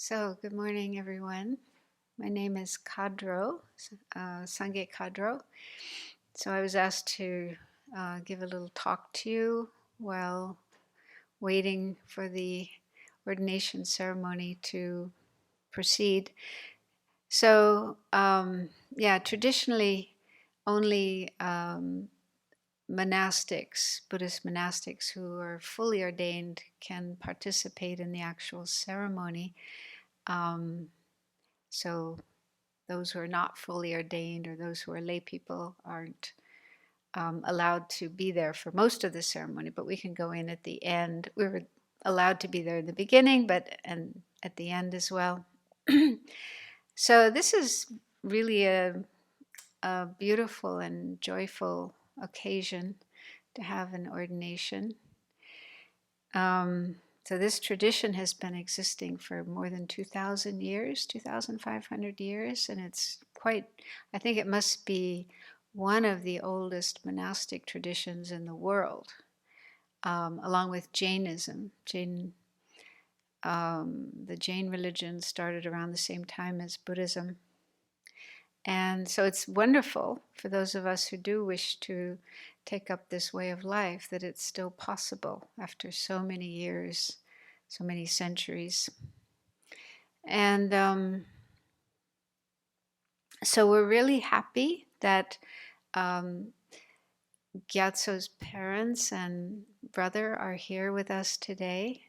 So, good morning, everyone. My name is Khadro, Sangye Khadro. So, I was asked to give a little talk to you while waiting for the ordination ceremony to proceed. So, traditionally, only monastics, Buddhist monastics who are fully ordained can participate in the actual ceremony. So those who are not fully ordained or those who are lay people aren't allowed to be there for most of the ceremony, but we can go in at the end. We were allowed to be there in the beginning, and at the end as well. So this is really a beautiful and joyful occasion to have an ordination. So this tradition has been existing for more than 2,000 years, 2,500 years, and it's quite, I think it must be one of the oldest monastic traditions in the world, along with Jainism. The Jain religion started around the same time as Buddhism. And so it's wonderful for those of us who do wish to take up this way of life that it's still possible after so many years, so many centuries. And so we're really happy that Gyatso's parents and brother are here with us today.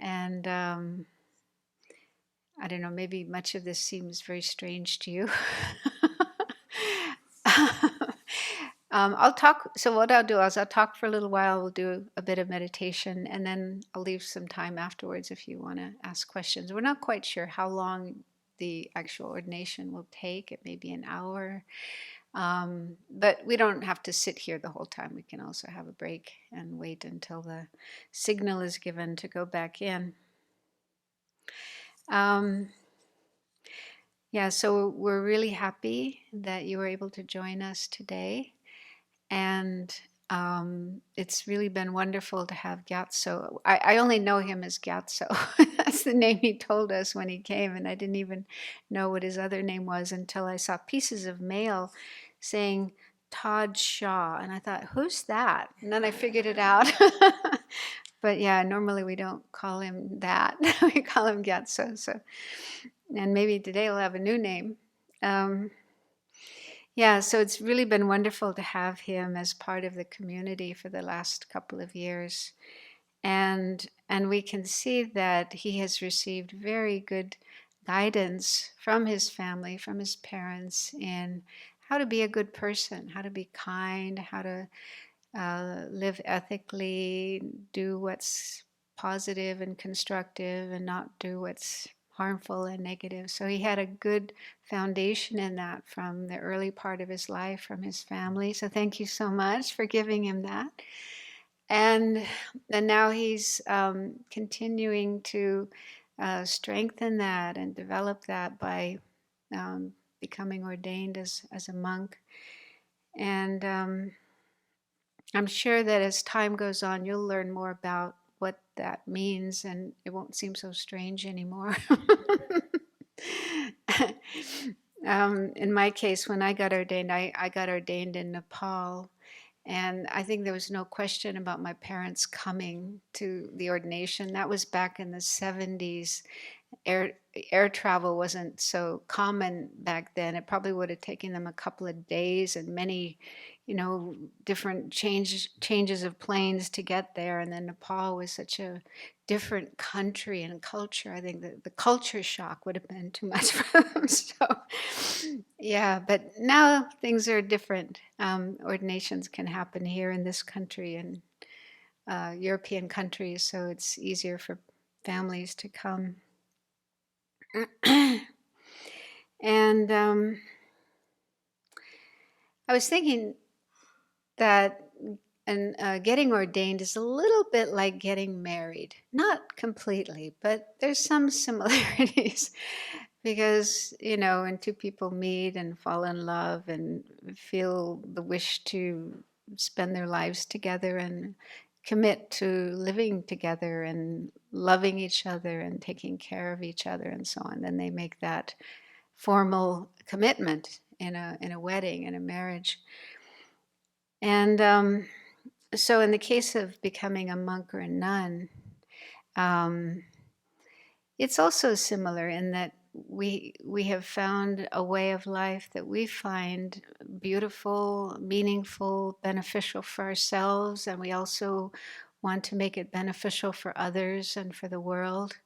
And I don't know, maybe much of this seems very strange to you. I'll talk. So what I'll do is I'll talk for a little while. We'll do a bit of meditation, and then I'll leave some time afterwards if you want to ask questions. We're not quite sure how long the actual ordination will take. It may be an hour, but we don't have to sit here the whole time. We can also have a break and wait until the signal is given to go back in. So we're really happy that you were able to join us today. And it's really been wonderful to have Gyatso. I only know him as Gyatso. That's the name he told us when he came, and I didn't even know what his other name was until I saw pieces of mail saying Todd Shaw, and I thought, who's that? And then I figured it out. But yeah, normally we don't call him that. We call him Gyatso. So, and maybe today we'll have a new name. So it's really been wonderful to have him as part of the community for the last couple of years. And we can see that he has received very good guidance from his family, from his parents, in how to be a good person, how to be kind, how to live ethically, do what's positive and constructive, and not do what's harmful and negative. So he had a good foundation in that from the early part of his life, from his family. So thank you so much for giving him that. And now he's continuing to strengthen that and develop that by becoming ordained as a monk. And I'm sure that as time goes on, you'll learn more about what that means, and it won't seem so strange anymore. In my case, when I got ordained, I got ordained in Nepal, and I think there was no question about my parents coming to the ordination. That was back in the 70s. Air travel wasn't so common back then. It probably would have taken them a couple of days and many, different changes of planes to get there. And then Nepal was such a different country and culture. I think that the culture shock would have been too much for them. So, but now things are different. Ordinations can happen here in this country and European countries, so it's easier for families to come. And I was thinking that getting ordained is a little bit like getting married. Not completely, but there's some similarities. Because, when two people meet and fall in love and feel the wish to spend their lives together and commit to living together and loving each other and taking care of each other and so on. Then they make that formal commitment in a wedding, in a marriage. And so in the case of becoming a monk or a nun, um, it's also similar in that we have found a way of life that we find beautiful, meaningful, beneficial for ourselves, and we also want to make it beneficial for others and for the world.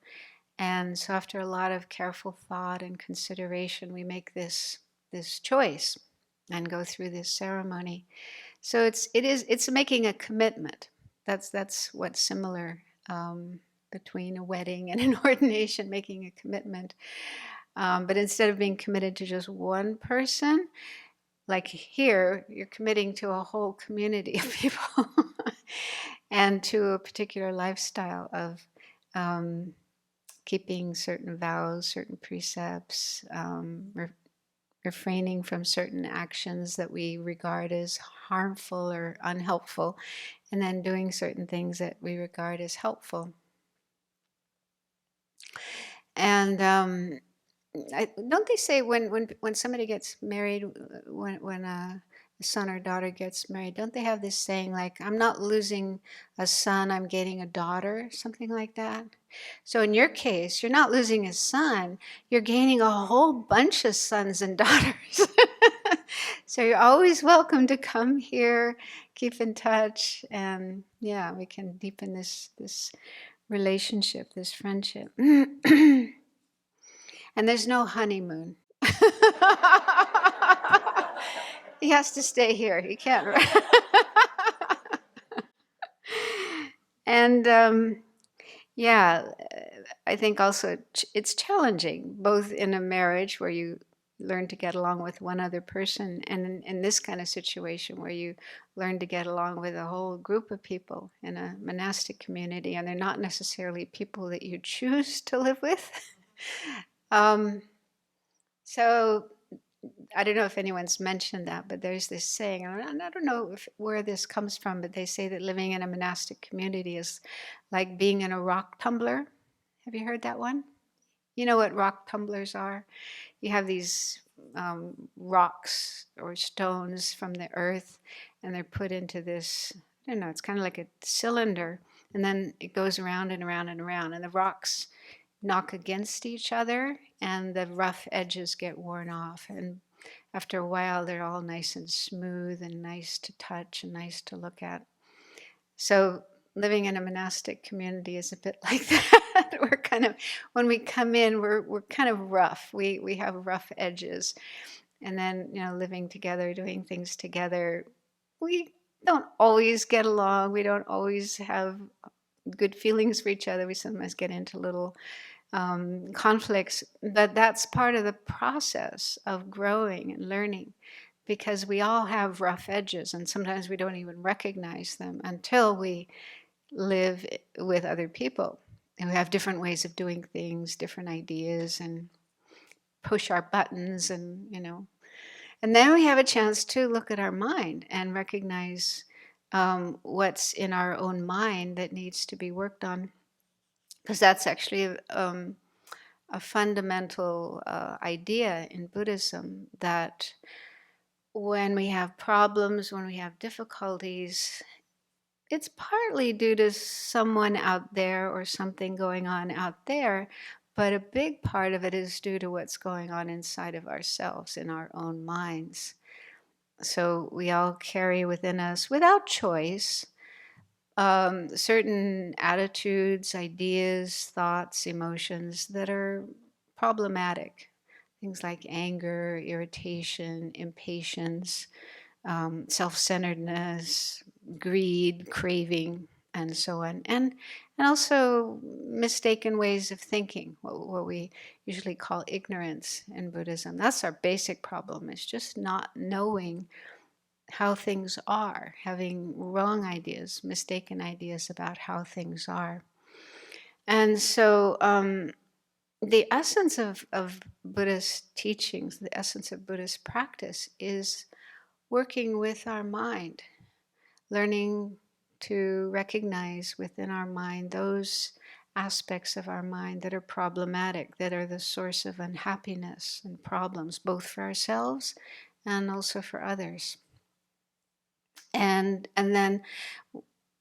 And so after a lot of careful thought and consideration, we make this choice and go through this ceremony. So it's making a commitment. That's what's similar between a wedding and an ordination, making a commitment. But instead of being committed to just one person, like here, you're committing to a whole community of people and to a particular lifestyle of keeping certain vows, certain precepts, refraining from certain actions that we regard as harmful or unhelpful, and then doing certain things that we regard as helpful. And don't they say when somebody gets married, when a son or daughter gets married, don't they have this saying like, I'm not losing a son, I'm gaining a daughter, something like that? So in your case, you're not losing a son, you're gaining a whole bunch of sons and daughters. So you're always welcome to come here, keep in touch, and yeah, we can deepen this relationship, this friendship. And there's no honeymoon. He has to stay here. He can't. And yeah, I think also it's challenging, both in a marriage where you learn to get along with one other person, and in this kind of situation where you learn to get along with a whole group of people in a monastic community, and they're not necessarily people that you choose to live with. So I don't know if anyone's mentioned that, but there's this saying, and I don't know where this comes from, but they say that living in a monastic community is like being in a rock tumbler. Have you heard that one? You know what rock tumblers are? You have these rocks or stones from the earth, and they're put into this, I don't know, it's kind of like a cylinder, and then it goes around and around and around, and the rocks knock against each other, and the rough edges get worn off. And after a while, they're all nice and smooth and nice to touch and nice to look at. So living in a monastic community is a bit like that. We're kind of, when we come in, we're kind of rough. We have rough edges. And then, living together, doing things together, we don't always get along. We don't always have good feelings for each other. We sometimes get into little conflicts, but that's part of the process of growing and learning, because we all have rough edges, and sometimes we don't even recognize them until we live with other people who have different ways of doing things, different ideas, and push our buttons, and then we have a chance to look at our mind and recognize what's in our own mind that needs to be worked on, because that's actually a fundamental idea in Buddhism, that when we have problems, when we have difficulties, it's partly due to someone out there or something going on out there, but a big part of it is due to what's going on inside of ourselves, in our own minds. So we all carry within us, without choice, certain attitudes, ideas, thoughts, emotions that are problematic. Things like anger, irritation, impatience, self-centeredness, greed, craving, and so on. And also mistaken ways of thinking, what we usually call ignorance in Buddhism. That's our basic problem, is just not knowing how things are, having wrong ideas, mistaken ideas about how things are. And so the essence of Buddhist teachings, the essence of Buddhist practice, is working with our mind, learning to recognize within our mind those aspects of our mind that are problematic, that are the source of unhappiness and problems, both for ourselves and also for others. And then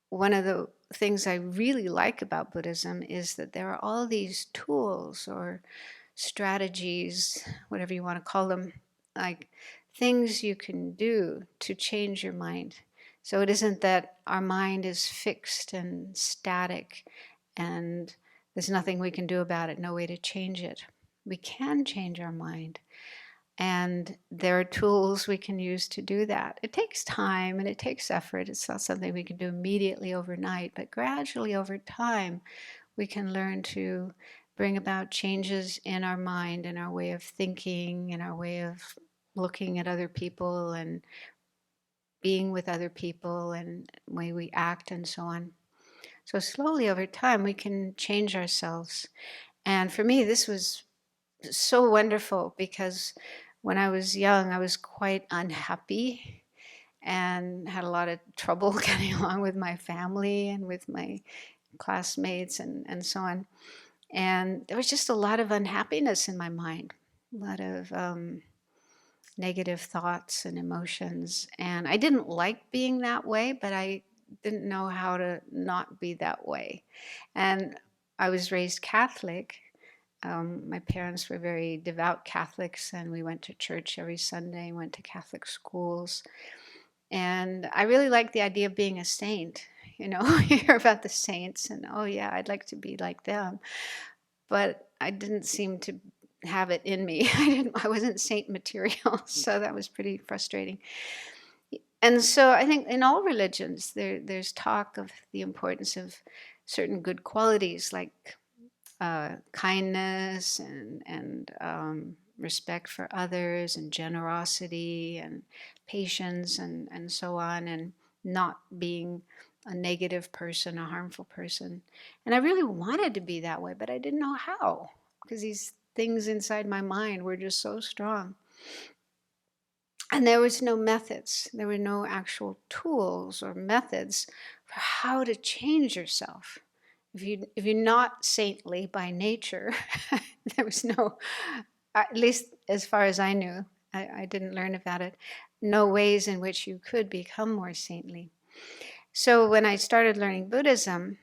one of the things I really like about Buddhism is that there are all these tools or strategies, whatever you want to call them, like things you can do to change your mind. So it isn't that our mind is fixed and static and there's nothing we can do about it, no way to change it. We can change our mind. And there are tools we can use to do that. It takes time and it takes effort. It's not something we can do immediately overnight, but gradually over time, we can learn to bring about changes in our mind, in our way of thinking, in our way of looking at other people and being with other people and the way we act and so on. So slowly over time, we can change ourselves. And for me, this was so wonderful because when I was young, I was quite unhappy and had a lot of trouble getting along with my family and with my classmates and so on. And there was just a lot of unhappiness in my mind, a lot of negative thoughts and emotions. And I didn't like being that way, but I didn't know how to not be that way. And I was raised Catholic. My parents were very devout Catholics, and we went to church every Sunday, went to Catholic schools. And I really liked the idea of being a saint. You know, you hear about the saints, and oh, yeah, I'd like to be like them. But I didn't seem to have it in me. I wasn't saint material, so that was pretty frustrating. And so I think in all religions, there's talk of the importance of certain good qualities like kindness and respect for others and generosity and patience and so on, and not being a negative person, a harmful person. And I really wanted to be that way, but I didn't know how because these things inside my mind were just so strong. And there was no methods. There were no actual tools or methods for how to change yourself. If you're not saintly by nature, there was no, at least as far as I knew, I didn't learn about it, no ways in which you could become more saintly. So when I started learning Buddhism,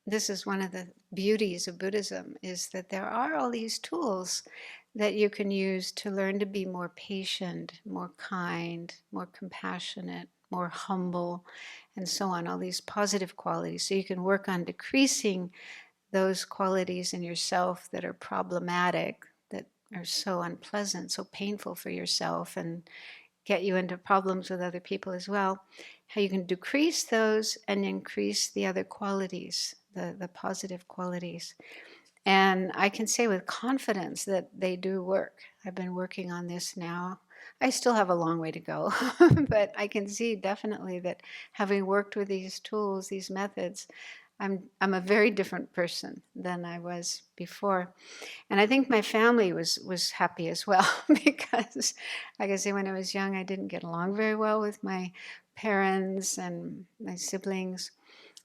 this is one of the beauties of Buddhism, is that there are all these tools that you can use to learn to be more patient, more kind, more compassionate, more humble, and so on, all these positive qualities. So you can work on decreasing those qualities in yourself that are problematic, that are so unpleasant, so painful for yourself, and get you into problems with other people as well. How you can decrease those and increase the other qualities, the positive qualities. And I can say with confidence that they do work. I've been working on this now. I still have a long way to go, but I can see definitely that having worked with these tools, these methods, I'm a very different person than I was before. And I think my family was happy as well because, like I say, when I was young, I didn't get along very well with my parents and my siblings.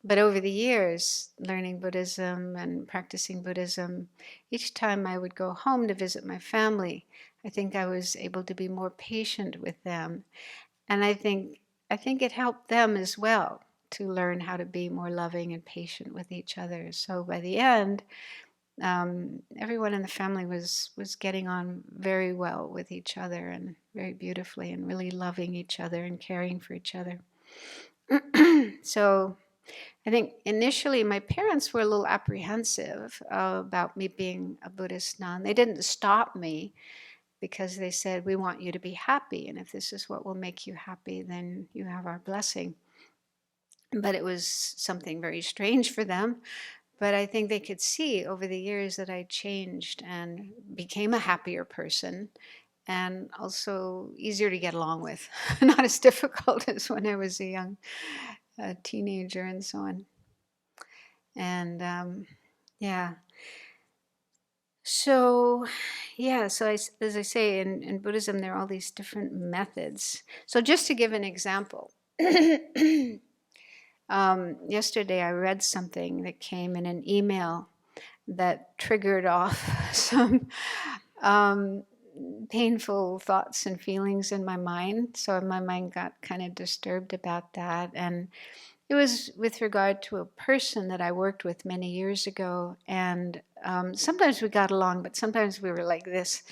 But over the years, learning Buddhism and practicing Buddhism, each time I would go home to visit my family, I think I was able to be more patient with them. And I think it helped them as well to learn how to be more loving and patient with each other. So by the end, everyone in the family was getting on very well with each other and very beautifully and really loving each other and caring for each other. So I think initially my parents were a little apprehensive about me being a Buddhist nun. They didn't stop me because they said, we want you to be happy. And if this is what will make you happy, then you have our blessing. But it was something very strange for them. But I think they could see over the years that I changed and became a happier person and also easier to get along with. Not as difficult as when I was a young teenager and so on. And yeah. So as I say, in Buddhism, there are all these different methods. So just to give an example, yesterday I read something that came in an email that triggered off some painful thoughts and feelings in my mind. So my mind got kind of disturbed about that. And it was with regard to a person that I worked with many years ago. And sometimes we got along, but sometimes we were like this.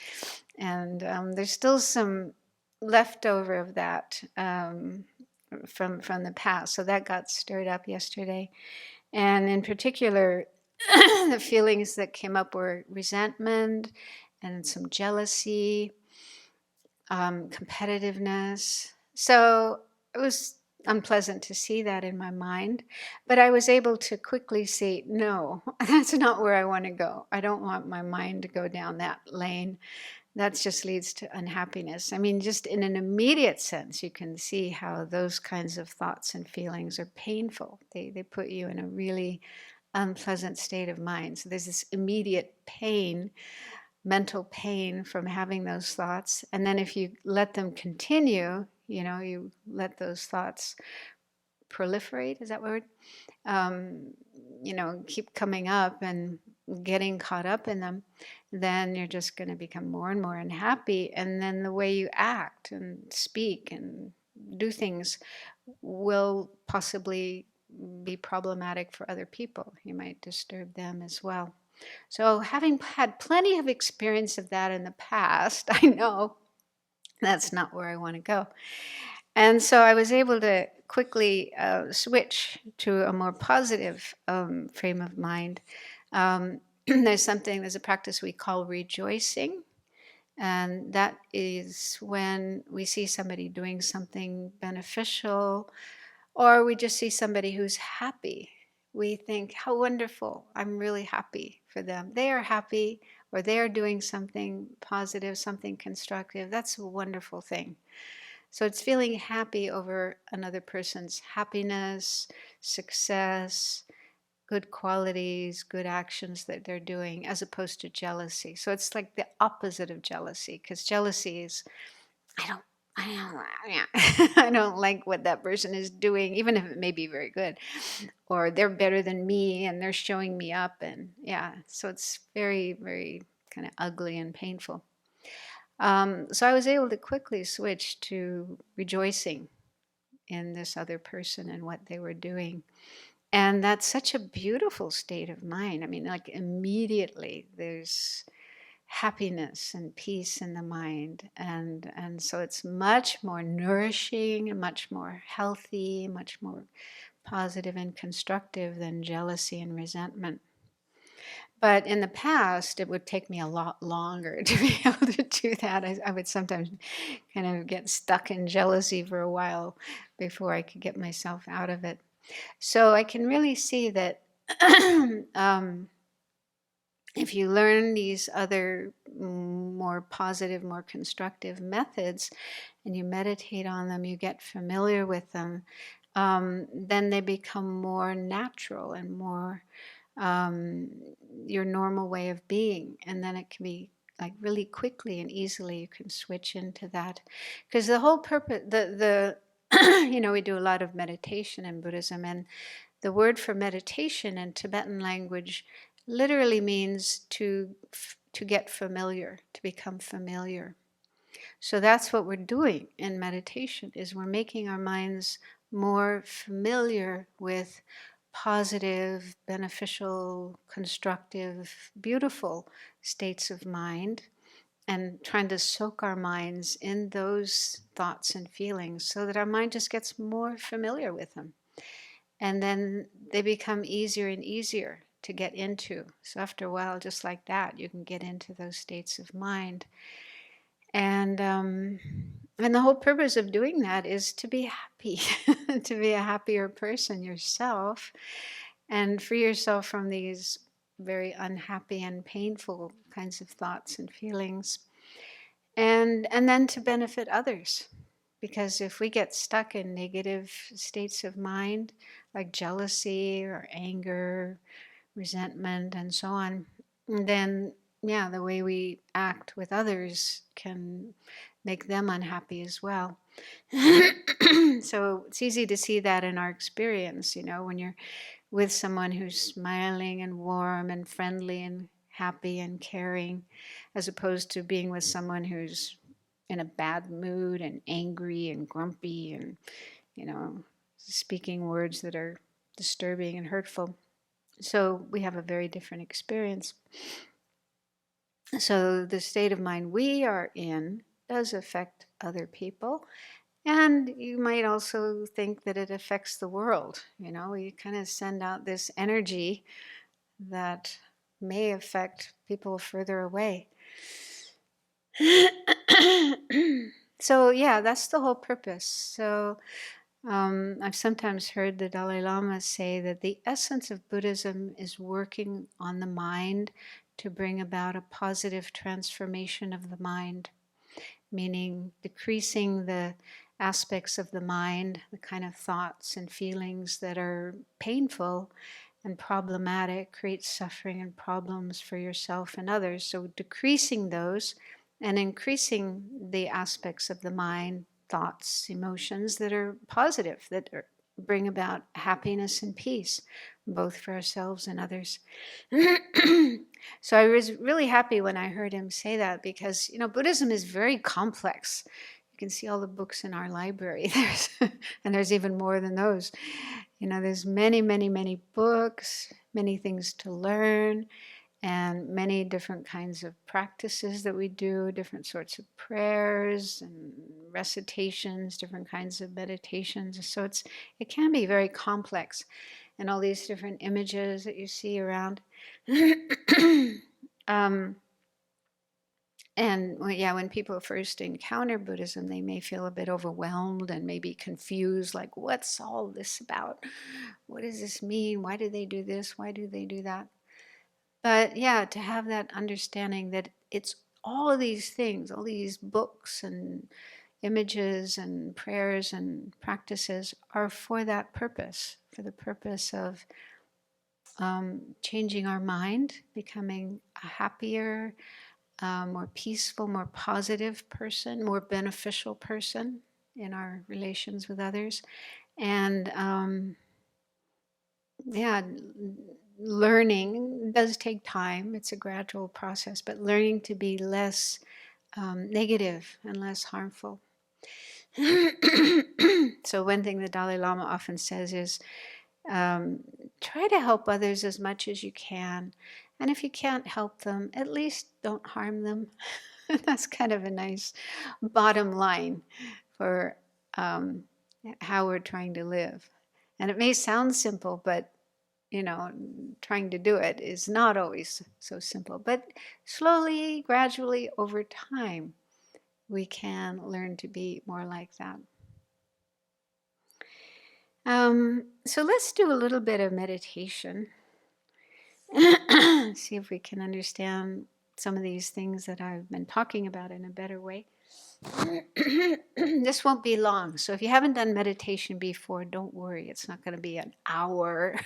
And there's still some leftover of that from the past. So that got stirred up yesterday. And in particular, the feelings that came up were resentment and some jealousy, competitiveness. So it was unpleasant to see that in my mind, but I was able to quickly say, no, that's not where I want to go. I don't want my mind to go down that lane. That just leads to unhappiness. I mean, just in an immediate sense, you can see how those kinds of thoughts and feelings are painful. They put you in a really unpleasant state of mind. So there's this immediate pain, mental pain from having those thoughts. And then if you let them continue, you let those thoughts proliferate, is that word? Keep coming up and getting caught up in them, then you're just going to become more and more unhappy. And then the way you act and speak and do things will possibly be problematic for other people. You might disturb them as well. So having had plenty of experience of that in the past, I know that's not where I want to go. And so I was able to quickly switch to a more positive frame of mind. There's a practice we call rejoicing. And that is when we see somebody doing something beneficial, or we just see somebody who's happy. We think, how wonderful, I'm really happy for them. They are happy, or they are doing something positive, something constructive. That's a wonderful thing. So it's feeling happy over another person's happiness, success, good qualities, good actions that they're doing, as opposed to jealousy. So it's like the opposite of jealousy, because jealousy is, I don't like what that person is doing, even if it may be very good, or they're better than me and they're showing me up, and so it's very, very kind of ugly and painful. So I was able to quickly switch to rejoicing in this other person and what they were doing. And that's such a beautiful state of mind. I mean, like immediately there's happiness and peace in the mind. And so it's much more nourishing and much more healthy, much more positive and constructive than jealousy and resentment. But in the past, it would take me a lot longer to be able to do that. I would sometimes kind of get stuck in jealousy for a while before I could get myself out of it. So I can really see that if you learn these other more positive, more constructive methods, and you meditate on them, you get familiar with them, then they become more natural and more your normal way of being. And then it can be like really quickly and easily you can switch into that. Because the whole purpose, we do a lot of meditation in Buddhism, and the word for meditation in Tibetan language literally means to get familiar, to become familiar. So that's what we're doing in meditation, is we're making our minds more familiar with positive, beneficial, constructive, beautiful states of mind, and trying to soak our minds in those thoughts and feelings so that our mind just gets more familiar with them. And then they become easier and easier to get into. So after a while, just like that, you can get into those states of mind. And the whole purpose of doing that is to be happy, to be a happier person yourself, and free yourself from these very unhappy and painful kinds of thoughts and feelings. And then to benefit others. Because if we get stuck in negative states of mind, like jealousy or anger, resentment, and so on, then the way we act with others can make them unhappy as well. So it's easy to see that in our experience, when you're with someone who's smiling and warm and friendly and happy and caring, as opposed to being with someone who's in a bad mood and angry and grumpy and, speaking words that are disturbing and hurtful. So we have a very different experience. So the state of mind we are in does affect other people. And you might also think that it affects the world. We kind of send out this energy that may affect people further away. So, yeah, that's the whole purpose. So, I've sometimes heard the Dalai Lama say that the essence of Buddhism is working on the mind to bring about a positive transformation of the mind, meaning decreasing the aspects of the mind, the kind of thoughts and feelings that are painful and problematic, create suffering and problems for yourself and others. So decreasing those and increasing the aspects of the mind, thoughts, emotions that are positive, that bring about happiness and peace, both for ourselves and others. So I was really happy when I heard him say that, because Buddhism is very complex. You can see all the books in our library. And there's even more than those. There's many, many, many books, many things to learn, and many different kinds of practices that we do, different sorts of prayers and recitations, different kinds of meditations. So it can be very complex, and all these different images that you see around. And when people first encounter Buddhism, they may feel a bit overwhelmed and maybe confused, like, what's all this about? What does this mean? Why do they do this? Why do they do that? But to have that understanding that it's all of these things, all these books and images and prayers and practices are for that purpose, for the purpose of changing our mind, becoming a happier, more peaceful, more positive person, more beneficial person in our relations with others. And learning does take time. It's a gradual process, but learning to be less negative and less harmful. So one thing the Dalai Lama often says is, try to help others as much as you can. And if you can't help them, at least don't harm them. That's kind of a nice bottom line for how we're trying to live. And it may sound simple, but trying to do it is not always so simple. But slowly, gradually, over time, we can learn to be more like that. So let's do a little bit of meditation. See if we can understand some of these things that I've been talking about in a better way. This won't be long, so if you haven't done meditation before, don't worry. It's not going to be an hour.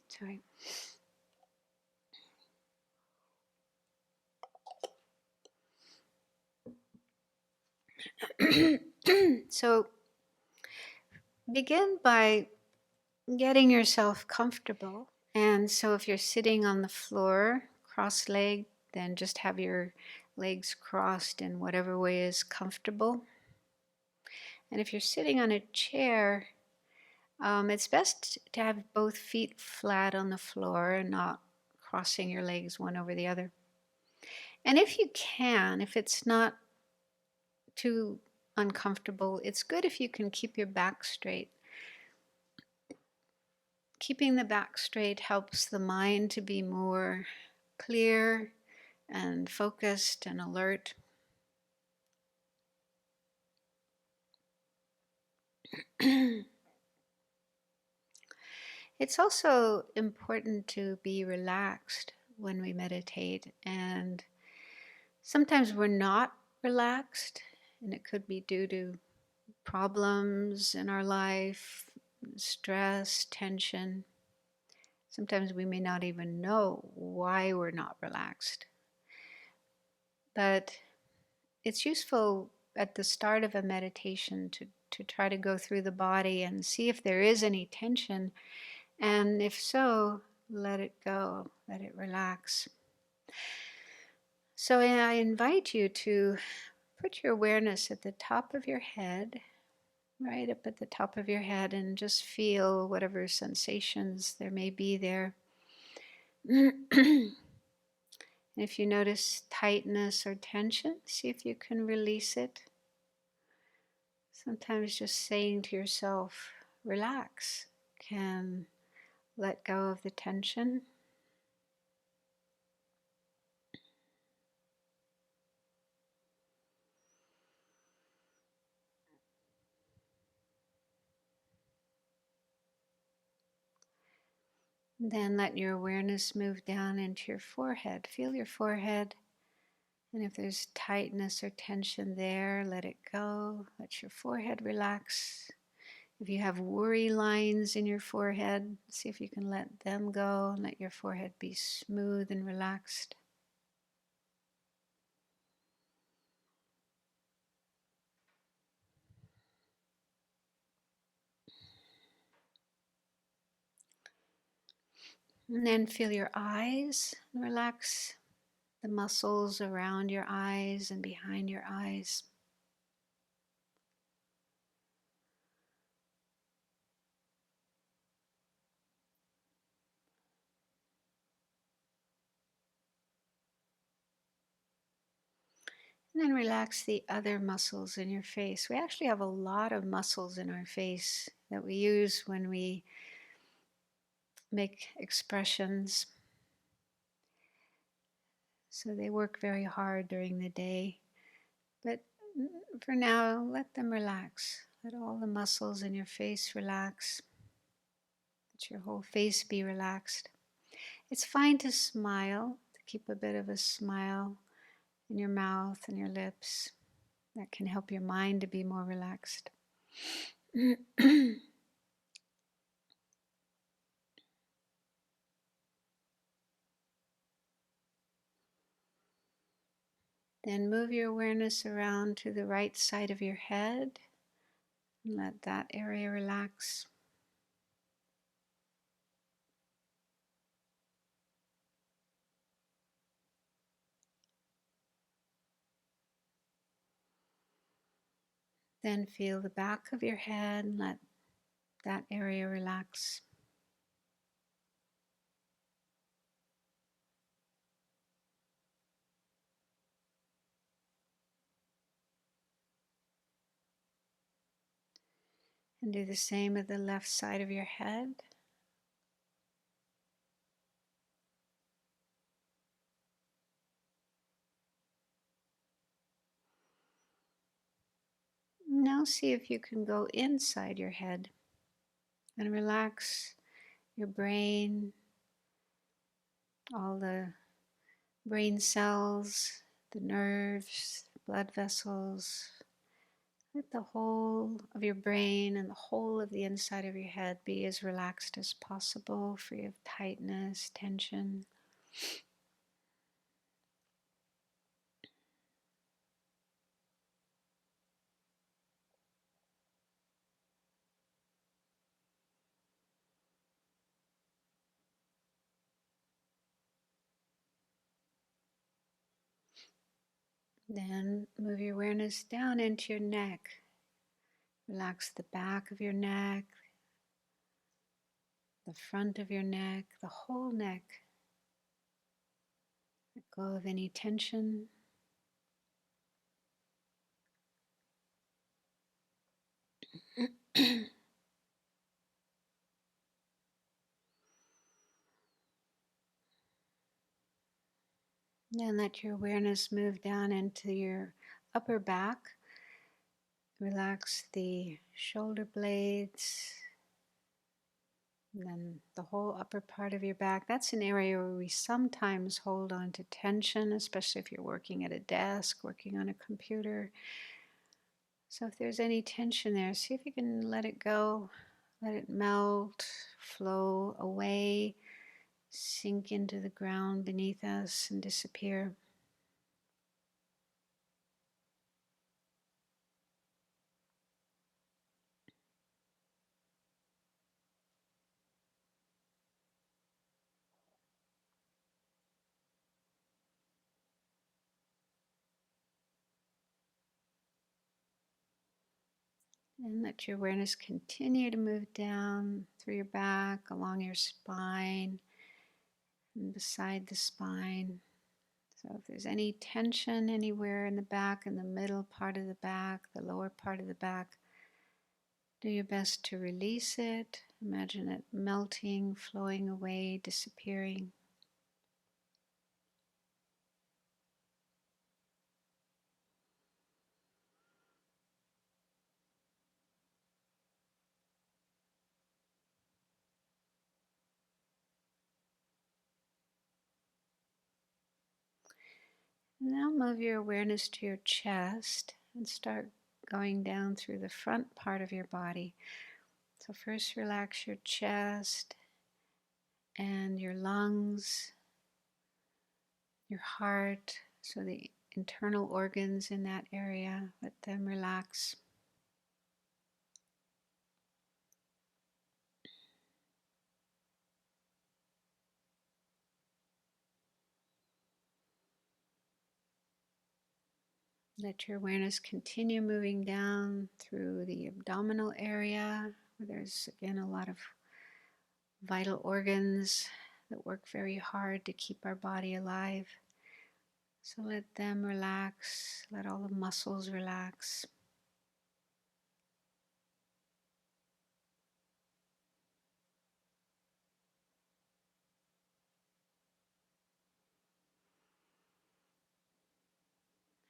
Sorry. So begin by getting yourself comfortable. And so if you're sitting on the floor, cross-legged, then just have your legs crossed in whatever way is comfortable. And if you're sitting on a chair, it's best to have both feet flat on the floor and not crossing your legs one over the other. And if you can, if it's not too uncomfortable, it's good if you can keep your back straight. Keeping the back straight helps the mind to be more clear and focused and alert. It's also important to be relaxed when we meditate, and sometimes we're not relaxed, and it could be due to problems in our life, stress, tension. Sometimes we may not even know why we're not relaxed. But it's useful at the start of a meditation to to try to go through the body and see if there is any tension. And if so, let it go, let it relax. So I invite you to put your awareness at the top of your head, right up at the top of your head, and just feel whatever sensations there may be there. If you notice tightness or tension, see if you can release it. Sometimes just saying to yourself, relax, can let go of the tension. Then let your awareness move down into your forehead. Feel your forehead. And if there's tightness or tension there, let it go. Let your forehead relax. If you have worry lines in your forehead, see if you can let them go and let your forehead be smooth and relaxed. And then feel your eyes and relax the muscles around your eyes and behind your eyes. And then relax the other muscles in your face. We actually have a lot of muscles in our face that we use when we make expressions. So they work very hard during the day. But for now, let them relax. Let all the muscles in your face relax. Let your whole face be relaxed. It's fine to smile, to keep a bit of a smile in your mouth and your lips. That can help your mind to be more relaxed. Then move your awareness around to the right side of your head and let that area relax. Then feel the back of your head and let that area relax. And do the same with the left side of your head. Now see if you can go inside your head and relax your brain, all the brain cells, the nerves, blood vessels. Let the whole of your brain and the whole of the inside of your head be as relaxed as possible, free of tightness, tension. Then move your awareness down into your neck. Relax the back of your neck, the front of your neck, the whole neck. Let go of any tension. Then let your awareness move down into your upper back. Relax the shoulder blades, and then the whole upper part of your back. That's an area where we sometimes hold on to tension, especially if you're working at a desk, working on a computer. So if there's any tension there, see if you can let it go, let it melt, flow away, sink into the ground beneath us and disappear. And let your awareness continue to move down through your back, along your spine, and beside the spine. So if there's any tension anywhere in the back, in the middle part of the back, the lower part of the back, do your best to release it. Imagine it melting, flowing away, disappearing. Now move your awareness to your chest and start going down through the front part of your body. So first relax your chest and your lungs, your heart, so the internal organs in that area, let them relax. Let your awareness continue moving down through the abdominal area, where there's again a lot of vital organs that work very hard to keep our body alive. So let them relax, let all the muscles relax.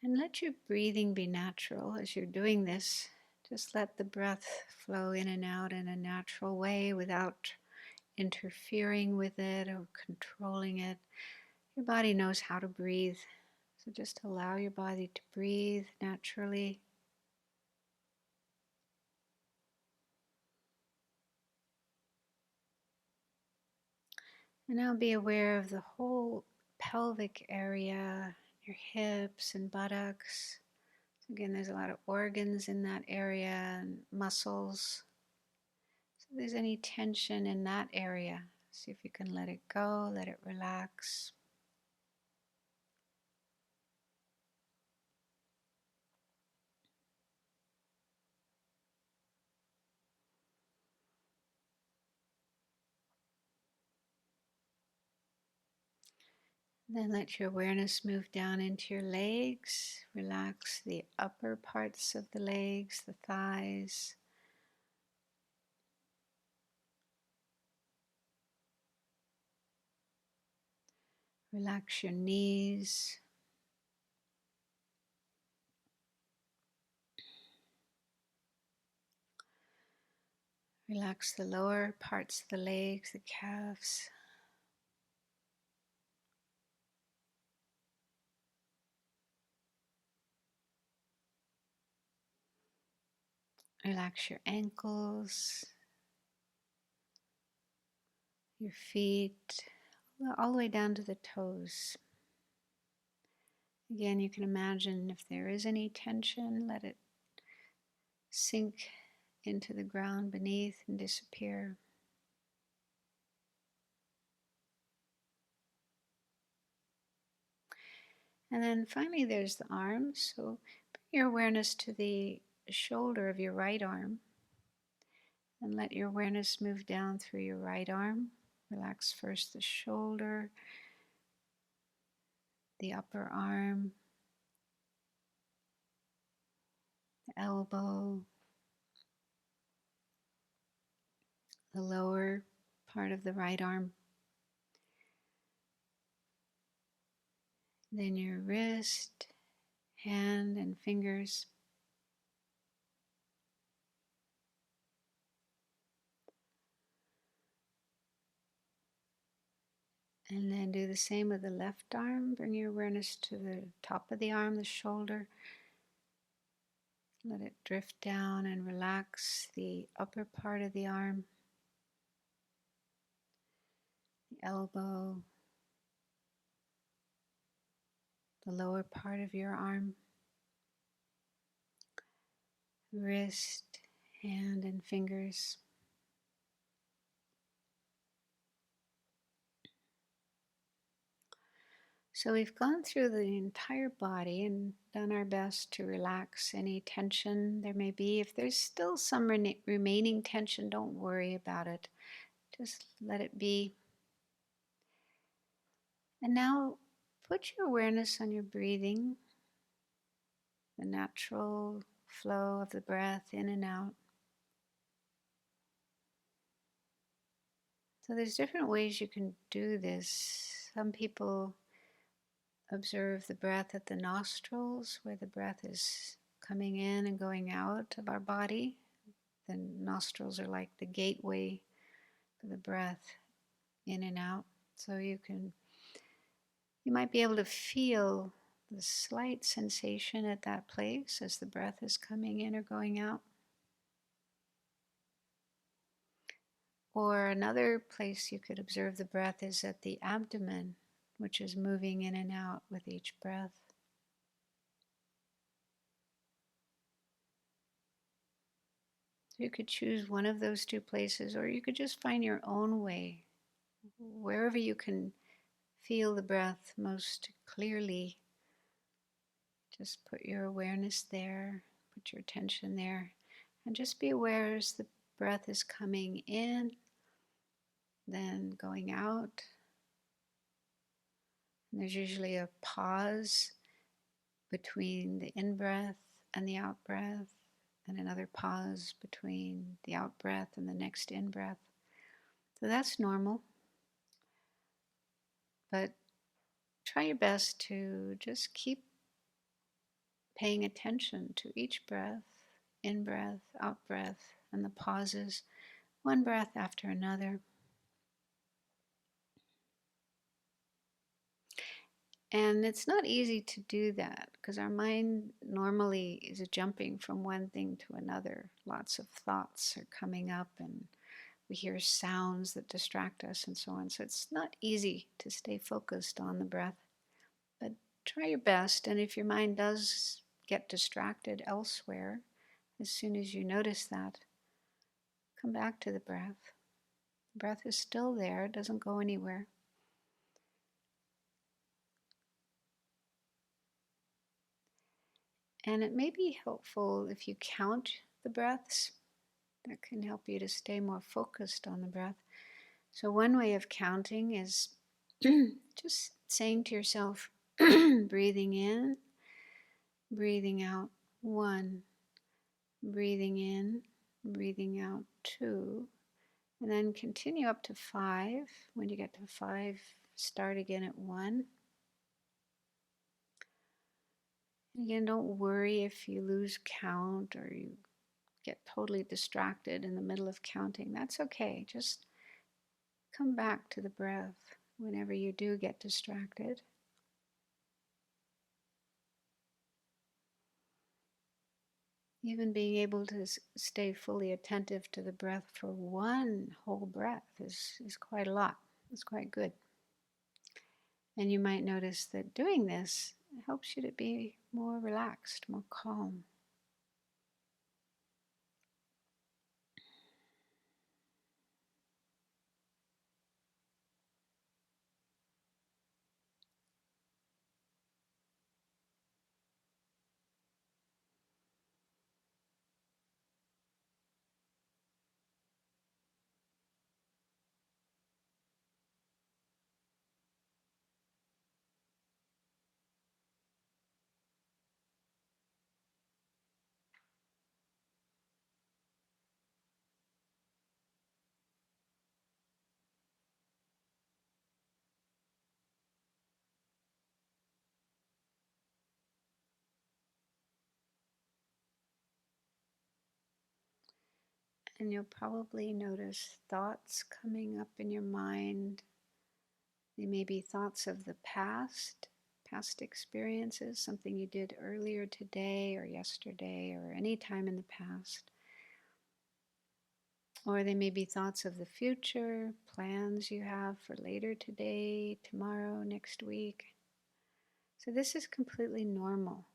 And let your breathing be natural as you're doing this. Just let the breath flow in and out in a natural way without interfering with it or controlling it. Your body knows how to breathe. So just allow your body to breathe naturally. And now be aware of the whole pelvic area, your hips and buttocks. So again, there's a lot of organs in that area and muscles. So if there's any tension in that area, see if you can let it go, let it relax. Then let your awareness move down into your legs. Relax the upper parts of the legs, the thighs. Relax your knees. Relax the lower parts of the legs, the calves. Relax your ankles, your feet, all the way down to the toes. Again, you can imagine if there is any tension, let it sink into the ground beneath and disappear. And then finally there's the arms. So bring your awareness to the shoulder of your right arm and let your awareness move down through your right arm. Relax first the shoulder, the upper arm, the elbow, the lower part of the right arm. Then your wrist, hand, and fingers. And then do the same with the left arm. Bring your awareness to the top of the arm, the shoulder. Let it drift down and relax the upper part of the arm, the elbow, the lower part of your arm, wrist, hand, and fingers. So we've gone through the entire body and done our best to relax any tension there may be. If there's still some remaining tension, don't worry about it. Just let it be. And now put your awareness on your breathing, the natural flow of the breath in and out. So there's different ways you can do this. Some people observe the breath at the nostrils, where the breath is coming in and going out of our body. The nostrils are like the gateway for the breath in and out. So you might be able to feel the slight sensation at that place as the breath is coming in or going out. Or another place you could observe the breath is at the abdomen, which is moving in and out with each breath. You could choose one of those two places, or you could just find your own way. Wherever you can feel the breath most clearly, just put your awareness there, put your attention there, and just be aware as the breath is coming in, then going out. And there's usually a pause between the in-breath and the out-breath, and another pause between the out-breath and the next in-breath. So that's normal. But try your best to just keep paying attention to each breath, in-breath, out-breath, and the pauses, one breath after another. And it's not easy to do that because our mind normally is jumping from one thing to another. Lots of thoughts are coming up and we hear sounds that distract us and so on. So it's not easy to stay focused on the breath. But try your best, and if your mind does get distracted elsewhere, as soon as you notice that, come back to the breath. The breath is still there, it doesn't go anywhere. And it may be helpful if you count the breaths. That can help you to stay more focused on the breath. So one way of counting is just saying to yourself, breathing in, breathing out, 1, breathing in, breathing out, 2, and then continue up to 5. When you get to 5, start again at 1. Again, don't worry if you lose count or you get totally distracted in the middle of counting. That's okay. Just come back to the breath whenever you do get distracted. Even being able to stay fully attentive to the breath for one whole breath is quite a lot. It's quite good. And you might notice that doing this helps you to be more relaxed, more calm. And you'll probably notice thoughts coming up in your mind. They may be thoughts of the past experiences, something you did earlier today or yesterday or any time in the past. Or they may be thoughts of the future, plans you have for later today, tomorrow, next week. So this is completely normal.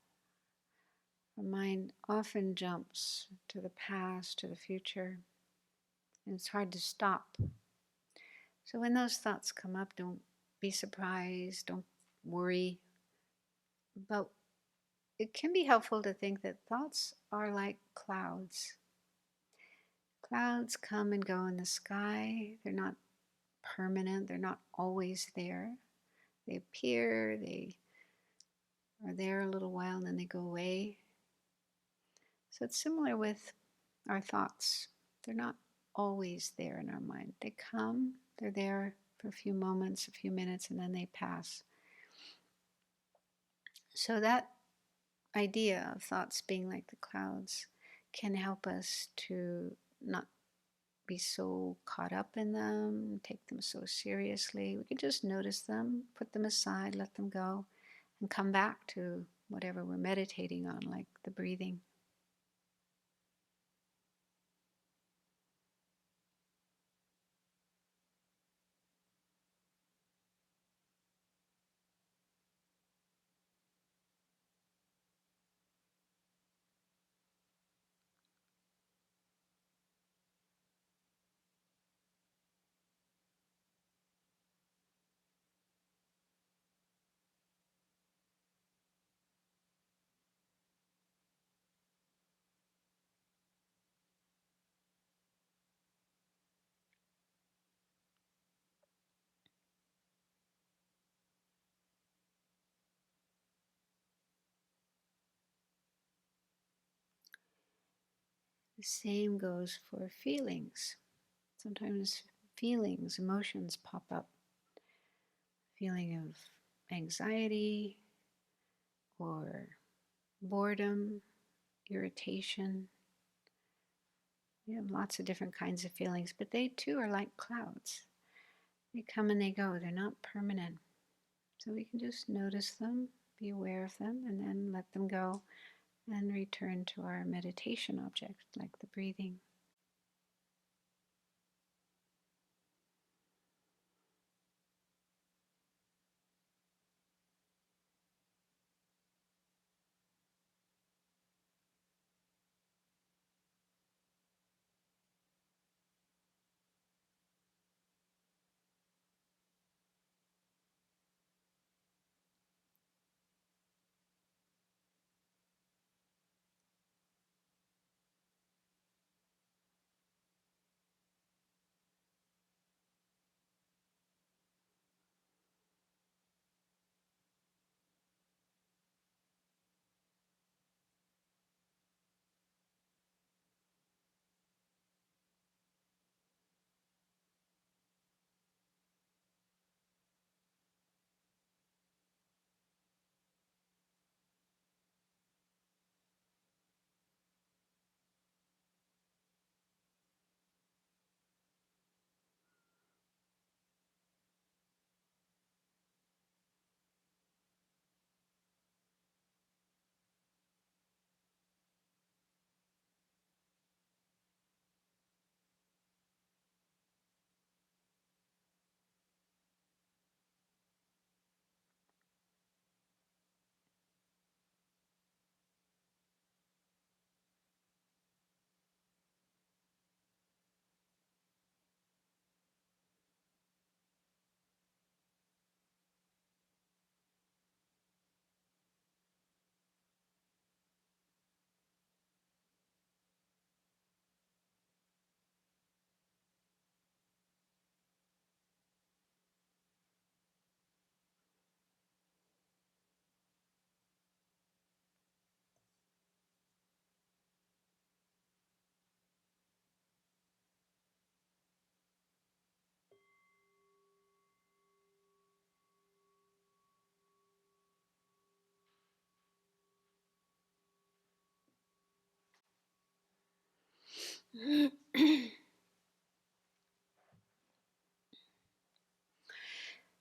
Our mind often jumps to the past, to the future, and it's hard to stop. So when those thoughts come up, don't be surprised, don't worry. But it can be helpful to think that thoughts are like clouds. Clouds come and go in the sky. They're not permanent, they're not always there. They appear, they are there a little while, and then they go away. So it's similar with our thoughts. They're not always there in our mind. They come, they're there for a few moments, a few minutes, and then they pass. So that idea of thoughts being like the clouds can help us to not be so caught up in them, take them so seriously. We can just notice them, put them aside, let them go, and come back to whatever we're meditating on, like the breathing. The same goes for feelings. Sometimes feelings, emotions pop up. Feeling of anxiety or boredom, irritation. We have lots of different kinds of feelings, but they too are like clouds. They come and they go, they're not permanent. So we can just notice them, be aware of them, and then let them go and return to our meditation object, like the breathing.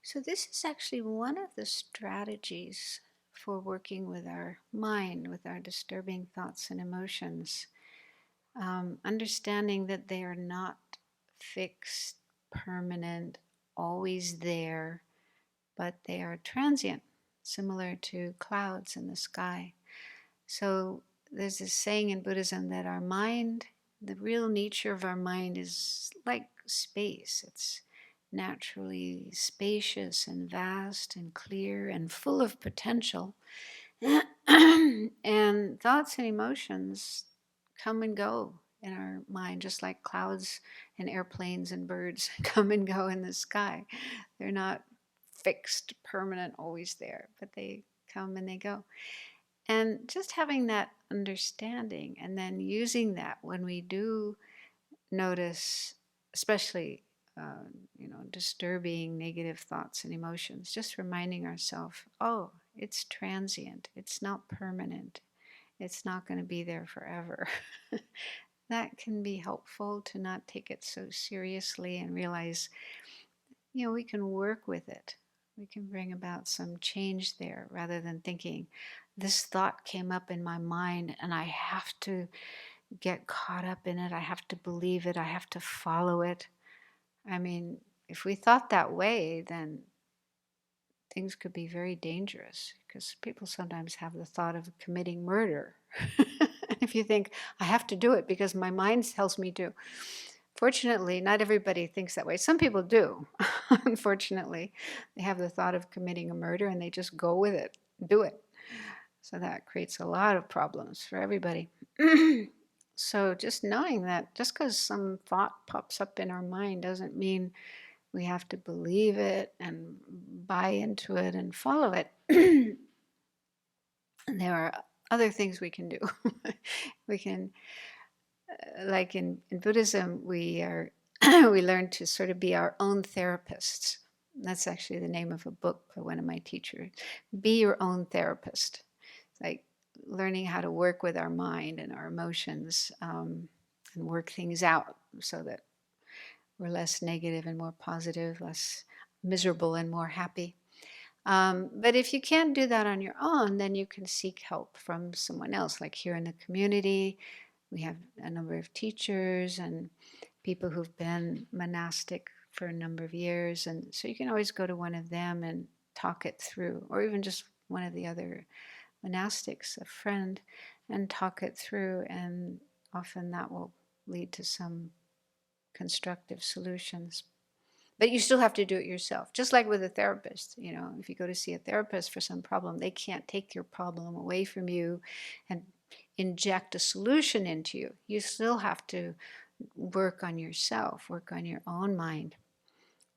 So, this is actually one of the strategies for working with our mind, with our disturbing thoughts and emotions. Understanding that they are not fixed, permanent, always there, but they are transient, similar to clouds in the sky. So there's this saying in Buddhism that our mind, the real nature of our mind is like space. naturally spacious and vast and clear and full of potential. And thoughts and emotions come and go in our mind, just like clouds and airplanes and birds come and go in the sky. They're not fixed, permanent, always there, but they come and they go. And just having that understanding and then using that when we do notice, especially disturbing negative thoughts and emotions, just reminding ourselves, oh, it's transient, it's not permanent, it's not going to be there forever. That can be helpful to not take it so seriously and realize, we can work with it. We can bring about some change there rather than thinking, this thought came up in my mind and I have to get caught up in it. I have to believe it. I have to follow it. I mean, if we thought that way, then things could be very dangerous because people sometimes have the thought of committing murder. If you think, I have to do it because my mind tells me to. Fortunately, not everybody thinks that way. Some people do. Unfortunately, they have the thought of committing a murder and they just go with it, do it. So that creates a lot of problems for everybody. So just knowing that just because some thought pops up in our mind doesn't mean we have to believe it and buy into it and follow it. There are other things we can do. We can, like in Buddhism, we learn to sort of be our own therapists. That's actually the name of a book by one of my teachers. Be your own therapist. It's like learning how to work with our mind and our emotions, and work things out so that we're less negative and more positive, less miserable and more happy. But if you can't do that on your own, then you can seek help from someone else. Like here in the community, we have a number of teachers and people who've been monastic for a number of years. And so you can always go to one of them and talk it through, or even just one of the other monastics, a friend, and talk it through. And often that will lead to some constructive solutions. But you still have to do it yourself. Just like with a therapist, if you go to see a therapist for some problem, they can't take your problem away from you and inject a solution into you. You still have to work on yourself, work on your own mind.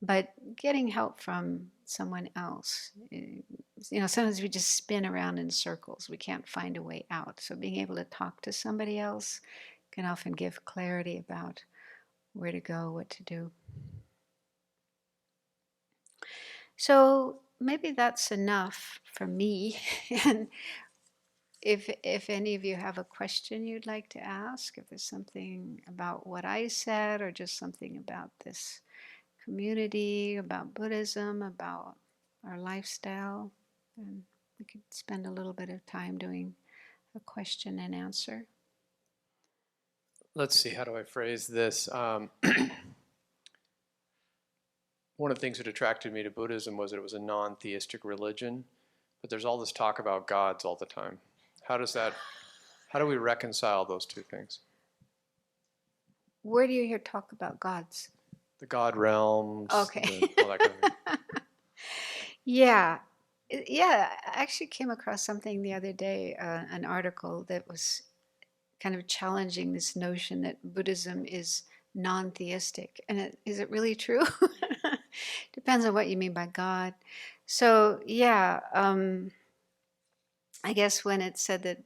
But getting help from someone else, sometimes we just spin around in circles. We can't find a way out. So being able to talk to somebody else can often give clarity about where to go, what to do. So maybe that's enough for me. And if any of you have a question you'd like to ask, if there's something about what I said or just something about this community, about Buddhism, about our lifestyle, then we could spend a little bit of time doing a question and answer. Let's see, how do I phrase this? One of the things that attracted me to Buddhism was that it was a non-theistic religion, but there's all this talk about gods all the time. How do we reconcile those two things? Where do you hear talk about gods? The god realms. Okay. All that kind of thing. Yeah. I actually came across something the other day, an article that was kind of challenging this notion that Buddhism is non-theistic. And is it really true? Depends on what you mean by God. So, I guess when it said that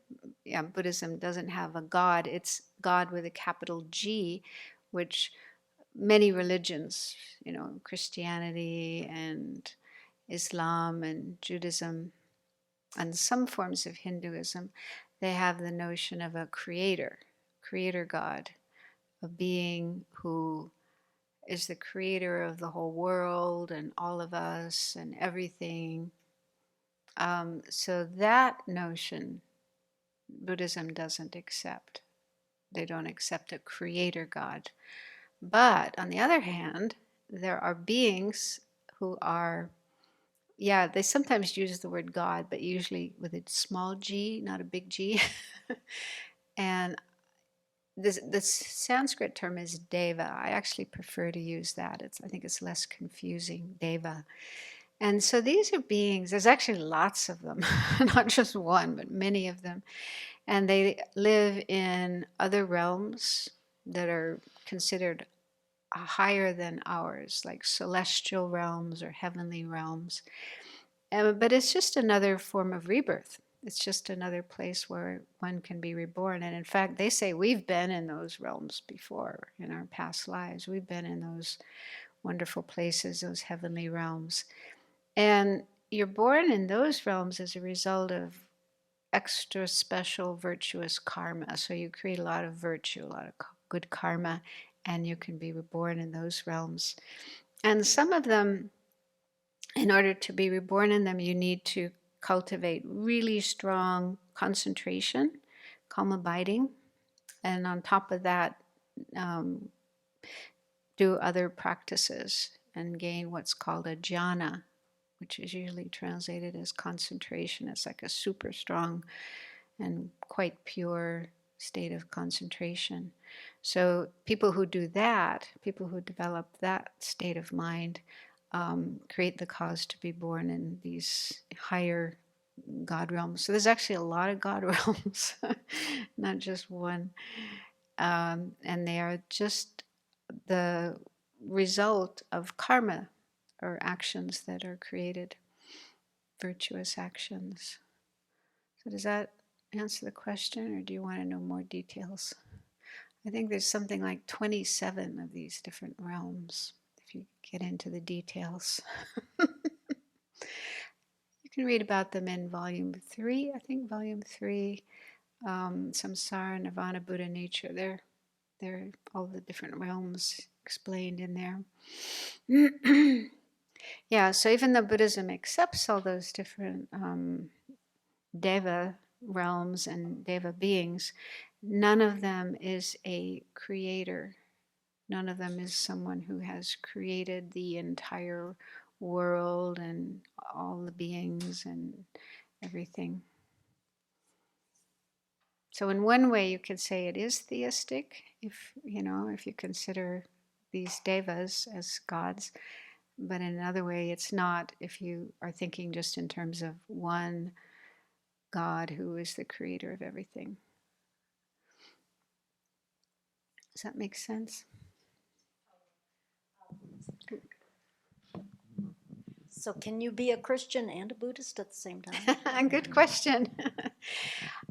Buddhism doesn't have a God, it's God with a capital G, which many religions, Christianity and Islam and Judaism and some forms of Hinduism, they have the notion of a creator God, a being who is the creator of the whole world and all of us and everything. So that notion, Buddhism doesn't accept. They don't accept a creator God. But on the other hand, there are beings who are, they sometimes use the word God, but usually with a small g, not a big G. And the Sanskrit term is deva. I actually prefer to use that. I think it's less confusing, deva. And so these are beings, there's actually lots of them, not just one, but many of them. And they live in other realms that are considered higher than ours, like celestial realms or heavenly realms. But it's just another form of rebirth. It's just another place where one can be reborn. And in fact, they say we've been in those realms before in our past lives. We've been in those wonderful places, those heavenly realms. And you're born in those realms as a result of extra special virtuous karma. So you create a lot of virtue, a lot of good karma, and you can be reborn in those realms. And some of them, in order to be reborn in them, you need to cultivate really strong concentration, calm abiding, and on top of that, um, do other practices and gain what's called a jhana, which is usually translated as concentration. It's like a super strong and quite pure state of concentration. So people who do that, people who develop that state of mind, create the cause to be born in these higher God realms. So there's actually a lot of God realms, not just one. And they are just the result of karma or actions that are created, virtuous actions. So does that answer the question, or do you want to know more details? I think there's something like 27 of these different realms, if you get into the details. You can read about them in volume 3, I think volume 3, Samsara, Nirvana, Buddha, Nature. They're all the different realms explained in there. Yeah, so even though Buddhism accepts all those different deva realms and deva beings, none of them is a creator. None of them is someone who has created the entire world and all the beings and everything. So in one way you could say it is theistic, if you consider these devas as gods, but in another way it's not, if you are thinking just in terms of one God who is the creator of everything. Does that make sense? So can you be a Christian and a Buddhist at the same time? Good question.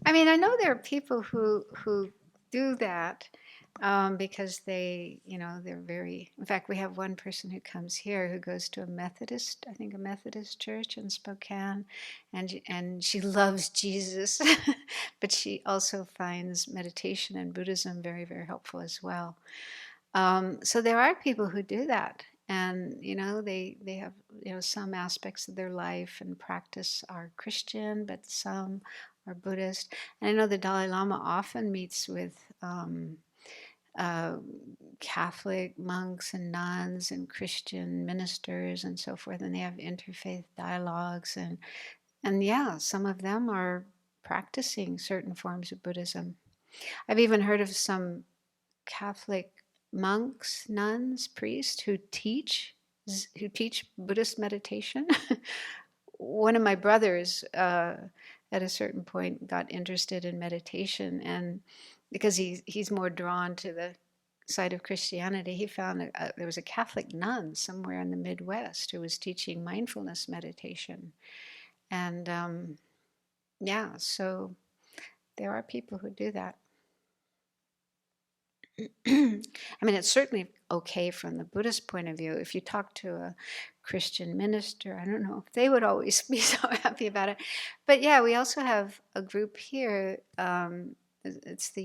I mean, I know there are people who do that because they're very. In fact, we have one person who comes here who goes to a Methodist church in Spokane, and she loves Jesus, but she also finds meditation and Buddhism very, very helpful as well. So there are people who do that, and they have some aspects of their life and practice are Christian, but some are Buddhist. And I know the Dalai Lama often meets with uh, Catholic monks and nuns and Christian ministers and so forth, and they have interfaith dialogues, and yeah, some of them are practicing certain forms of Buddhism. I've even heard of some Catholic monks, nuns, priests who teach Buddhist meditation. One of my brothers, at a certain point, got interested in meditation, and because he's more drawn to the side of Christianity, he found there was a Catholic nun somewhere in the Midwest who was teaching mindfulness meditation, and yeah, so there are people who do that. I mean, it's certainly okay from the Buddhist point of view. If you talk to a Christian minister, I don't know if they would always be so happy about it. But yeah, we also have a group here. It's the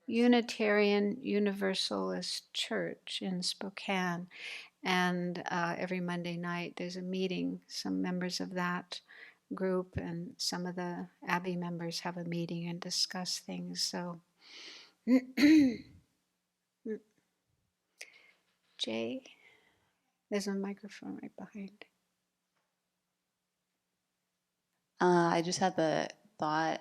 Unitarian Universalist Church in Spokane. And every Monday night there's a meeting. Some members of that group and some of the Abbey members have a meeting and discuss things. So Jay, there's a microphone right behind. I just had the thought,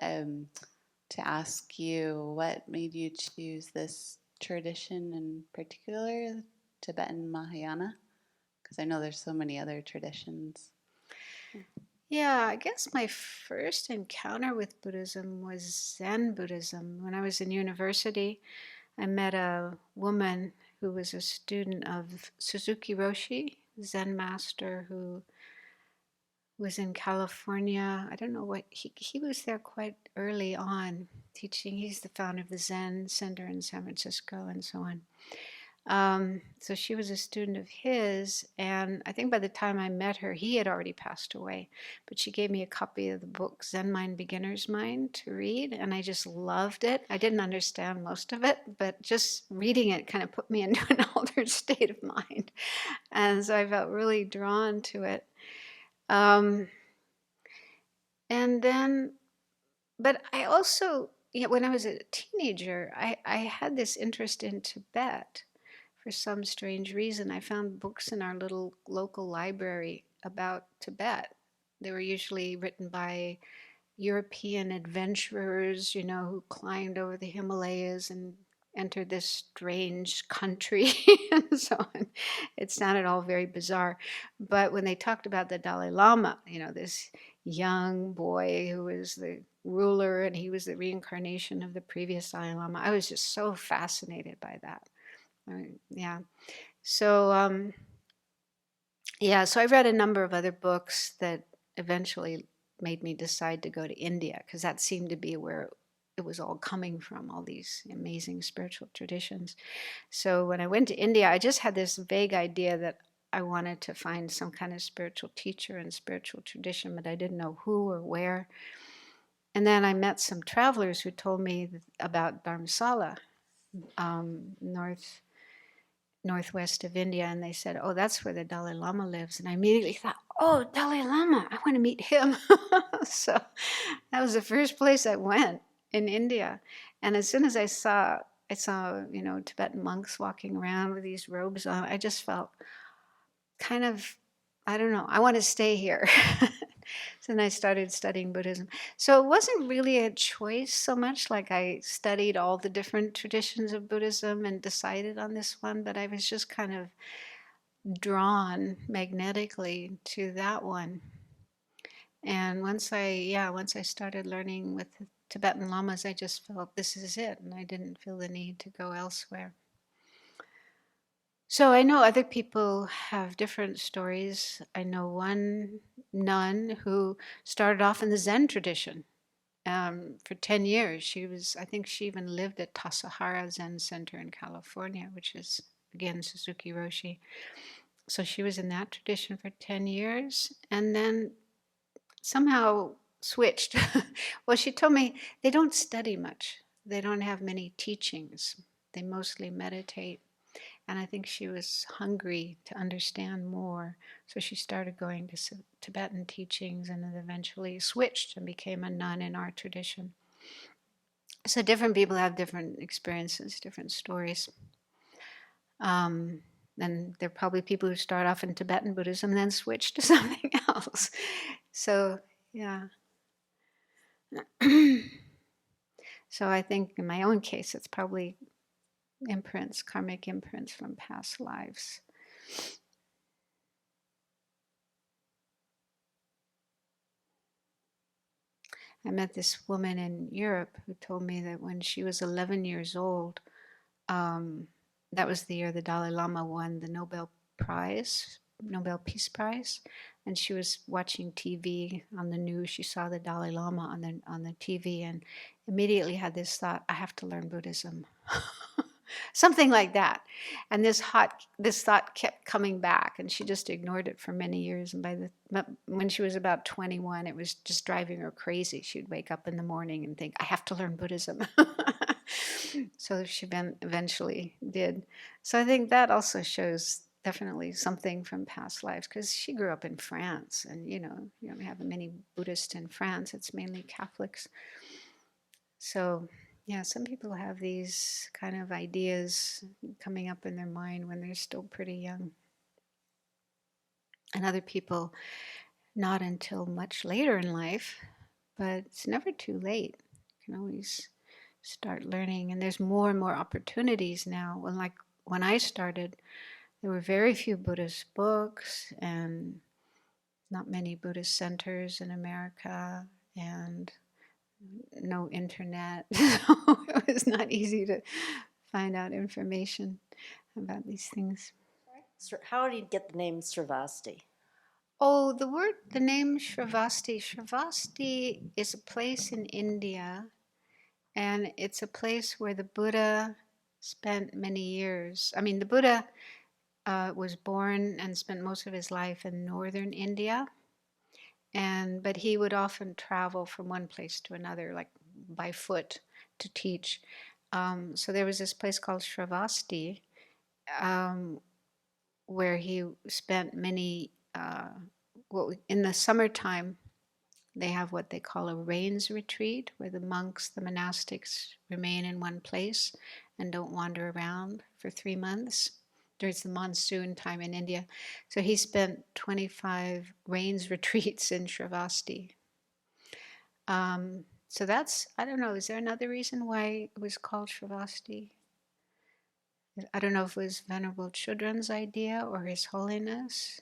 to ask you what made you choose this tradition in particular, Tibetan Mahayana? Because I know there's so many other traditions. Yeah, I guess my first encounter with Buddhism was Zen Buddhism. When I was in university, I met a woman who was a student of Suzuki Roshi, Zen master who was in California. I don't know what, he was there quite early on teaching. He's the founder of the Zen Center in San Francisco and so on. So she was a student of his, and I think by the time I met her, he had already passed away. But she gave me a copy of the book Zen Mind, Beginner's Mind to read, and I just loved it. I didn't understand most of it, but just reading it kind of put me into an altered state of mind. And so I felt really drawn to it. And then, but I also, when I was a teenager, I had this interest in Tibet. For some strange reason, I found books in our little local library about Tibet. They were usually written by European adventurers, who climbed over the Himalayas and entered this strange country and so on. It sounded all very bizarre. But when they talked about the Dalai Lama, this young boy who was the ruler and he was the reincarnation of the previous Dalai Lama, I was just so fascinated by that. Yeah. So, so I read a number of other books that eventually made me decide to go to India, because that seemed to be where it was all coming from, all these amazing spiritual traditions. So when I went to India, I just had this vague idea that I wanted to find some kind of spiritual teacher and spiritual tradition, but I didn't know who or where. And then I met some travelers who told me about Dharamsala, northwest of India, and they said, "Oh, that's where the Dalai Lama lives." And I immediately thought, "Oh, Dalai Lama, I want to meet him." So that was the first place I went in India. And as soon as I saw Tibetan monks walking around with these robes on, I just felt kind of, I don't know, I want to stay here. So then I started studying Buddhism. So it wasn't really a choice so much, like I studied all the different traditions of Buddhism and decided on this one, but I was just kind of drawn magnetically to that one. And once I started learning with the Tibetan Lamas, I just felt this is it, and I didn't feel the need to go elsewhere. So I know other people have different stories. I know one nun who started off in the Zen tradition for 10 years. I think she even lived at Tassajara Zen Center in California, which is, again, Suzuki Roshi. So she was in that tradition for 10 years and then somehow switched. Well, she told me they don't study much. They don't have many teachings. They mostly meditate. And I think she was hungry to understand more. So she started going to Tibetan teachings and then eventually switched and became a nun in our tradition. So different people have different experiences, different stories. And there are probably people who start off in Tibetan Buddhism and then switch to something else. So, yeah. So I think in my own case, it's probably imprints, karmic imprints from past lives. I met this woman in Europe who told me that when she was 11 years old, that was the year the Dalai Lama won the Nobel Peace Prize, and she was watching TV on the news. She saw the Dalai Lama on the TV and immediately had this thought, I have to learn Buddhism. Something like that. And this thought kept coming back, and she just ignored it for many years. And when she was about 21, it was just driving her crazy. She'd wake up in the morning and think, I have to learn Buddhism. So she eventually did. So I think that also shows definitely something from past lives, because she grew up in France, and you don't have many Buddhists in France. It's mainly Catholics. So yeah, some people have these kind of ideas coming up in their mind when they're still pretty young. And other people, not until much later in life, but it's never too late. You can always start learning. And there's more and more opportunities now. When I started, there were very few Buddhist books and not many Buddhist centers in America, and no internet. So it was not easy to find out information about these things. How do you get the name Sravasti? Oh, the name Sravasti. Sravasti is a place in India, and it's a place where the Buddha spent many years. I mean, the Buddha was born and spent most of his life in northern India, but he would often travel from one place to another, like by foot, to teach. So there was this place called Sravasti, where he spent many. In the summertime, they have what they call a rains retreat, where the monks, the monastics, remain in one place and don't wander around for 3 months. There's the monsoon time in India. So he spent 25 rains retreats in Sravasti. So that's, I don't know, is there another reason why it was called Sravasti? I don't know if it was Venerable Chudran's idea or His Holiness.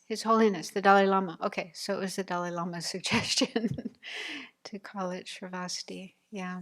His Holiness, the Dalai Lama. Okay, so it was the Dalai Lama's suggestion to call it Sravasti. Yeah.